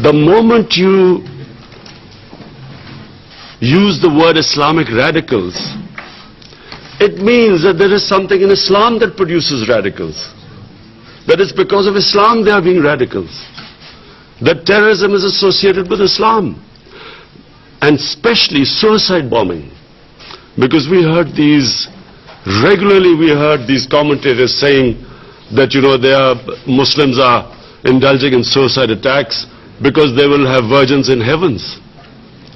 The moment you use the word Islamic radicals, it means that there is something in Islam that produces radicals. That it's because of Islam they are being radicals. That terrorism is associated with Islam. And especially suicide bombing. Because regularly we heard these commentators saying that, Muslims are indulging in suicide attacks because they will have virgins in heavens.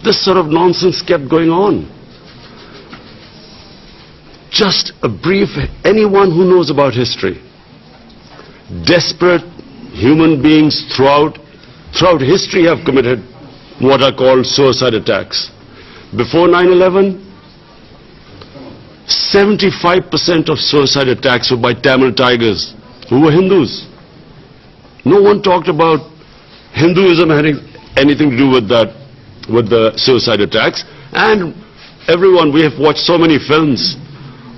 This sort of nonsense kept going on. Just a brief, anyone who knows about history, desperate human beings throughout history have committed what are called suicide attacks. Before 9/11, 75% of suicide attacks were by Tamil tigers who were Hindus. No one talked about Hinduism having anything to do with that, with the suicide attacks. And we have watched so many films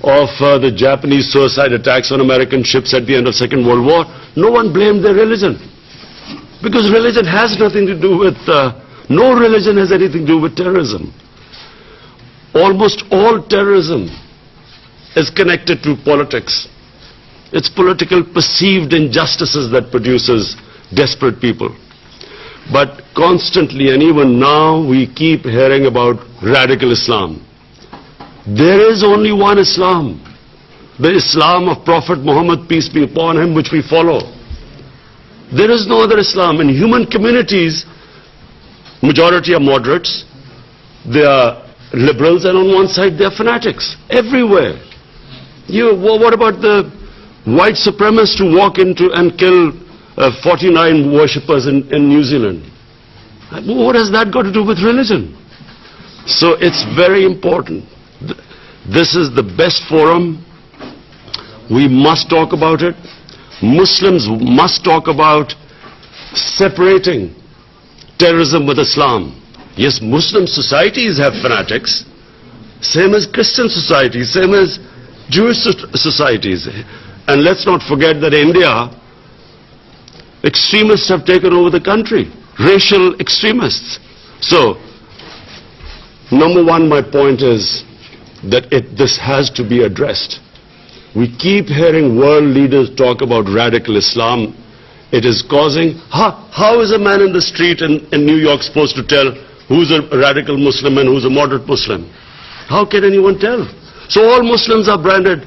of the Japanese suicide attacks on American ships at the end of Second World War. No one blamed their religion. Because religion has nothing to do with, no religion has anything to do with terrorism. Almost all terrorism is connected to politics. It's political perceived injustices that produces desperate people. But constantly, and even now, we keep hearing about radical Islam. There is only one Islam, the Islam of Prophet Muhammad, peace be upon him, which we follow. There is no other Islam. In human communities, majority are moderates, they are liberals, and on one side they are fanatics. Everywhere. What about the white supremacists who walk into and kill 49 worshippers in New Zealand? What has that got to do with religion? So it's very important. This is the best forum. We must talk about it. Muslims must talk about separating terrorism with Islam. Yes, Muslim societies have fanatics, same as Christian societies, same as Jewish societies. And let's not forget that in India, extremists have taken over the country, racial extremists. So, number one, my point is that this has to be addressed. We keep hearing world leaders talk about radical Islam. It is causing, how is a man in the street in New York supposed to tell who's a radical Muslim and who's a moderate Muslim? How can anyone tell? So all Muslims are branded,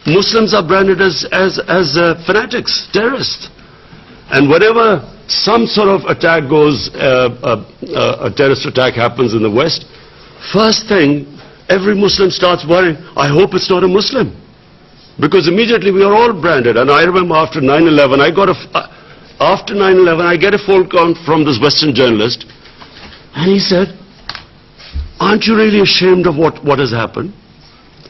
Muslims are branded as fanatics, terrorists. And whenever some sort of attack goes, a terrorist attack happens in the West, first thing, every Muslim starts worrying, I hope it's not a Muslim. Because immediately we are all branded. And I remember after 9/11, I get a phone call from this Western journalist, and he said, aren't you really ashamed of what has happened?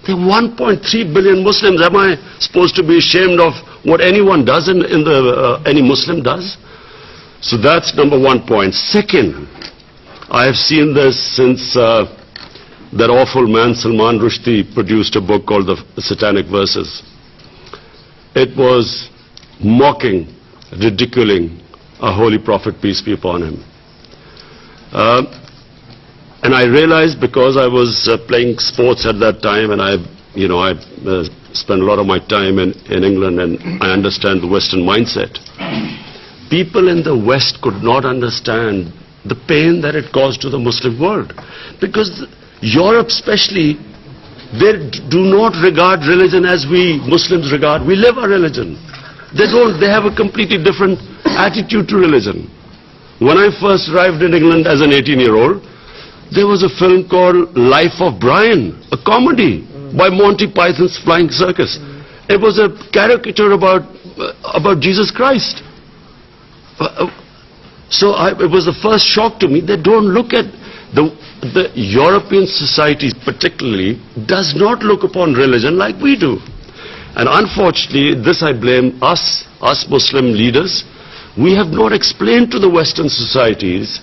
There are 1.3 billion Muslims. Am I supposed to be ashamed of what anyone does any Muslim does? So that's number one point. Second, I have seen this since that awful man Salman Rushdie produced a book called The Satanic Verses. It was mocking, ridiculing a holy prophet, peace be upon him. And I realized, because I was playing sports at that time, and I spent a lot of my time in England, and I understand the Western mindset. People in the West could not understand the pain that it caused to the Muslim world. Because Europe especially, they do not regard religion as we Muslims regard. We live our religion. They have a completely different attitude to religion. When I first arrived in England as an 18-year-old, there was a film called Life of Brian, a comedy by Monty Python's Flying Circus. It was a caricature about Jesus Christ. It was the first shock to me. They don't look at the European societies particularly does not look upon religion like we do. And unfortunately, this I blame us Muslim leaders. We have not explained to the Western societies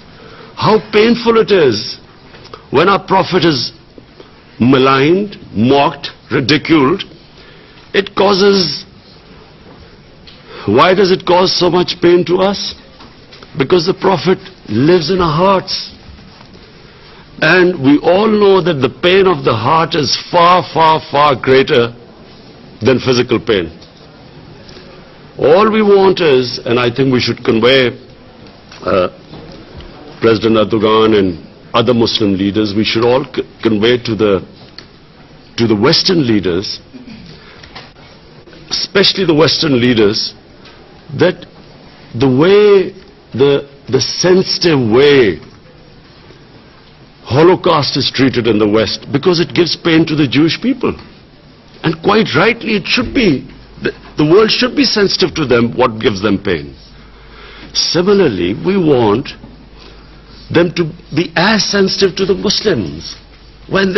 how painful it is when our Prophet is maligned, mocked, ridiculed. It causes, why does it cause so much pain to us? Because the Prophet lives in our hearts. And we all know that the pain of the heart is far, far, far greater than physical pain. All we want is, and I think we should convey, President Erdogan and other Muslim leaders, we should all convey to the Western leaders, especially the Western leaders, that the way, the sensitive way Holocaust is treated in the West, because it gives pain to the Jewish people. And quite rightly it should be. The world should be sensitive to them, what gives them pain. Similarly, we want them to be as sensitive to the Muslims. When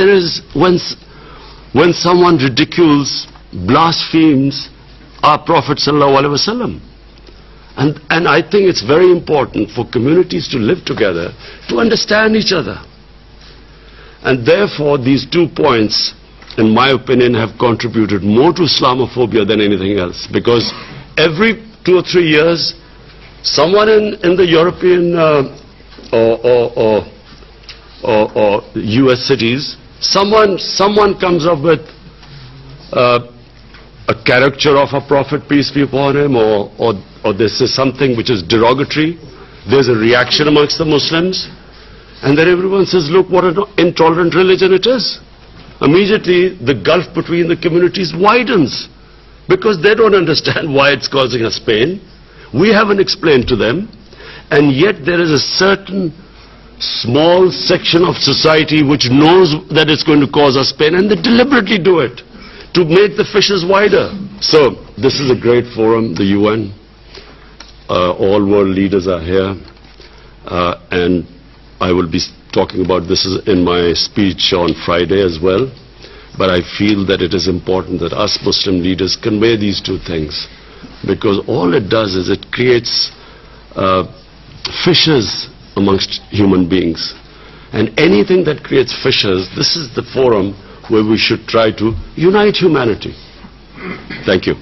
someone ridicules, blasphemes our Prophet sallallahu alaihi wasallam. And I think it's very important for communities to live together, to understand each other. And therefore, these 2 points, in my opinion, have contributed more to Islamophobia than anything else. Because every 2 or 3 years, someone in the European or US cities, someone comes up with a caricature of a prophet, peace be upon him, or this is something which is derogatory. There's a reaction amongst the Muslims. And then everyone says, look what an intolerant religion it is. Immediately the gulf between the communities widens, because they don't understand why it's causing us pain. We haven't explained to them, and yet there is a certain small section of society which knows that it's going to cause us pain, and they deliberately do it to make the fissures wider. So this is a great forum, the UN. All world leaders are here, and I will be talking about this in my speech on Friday as well. But I feel that it is important that us Muslim leaders convey these 2 things, because all it does is it creates fissures amongst human beings. And anything that creates fissures, this is the forum where we should try to unite humanity. Thank you.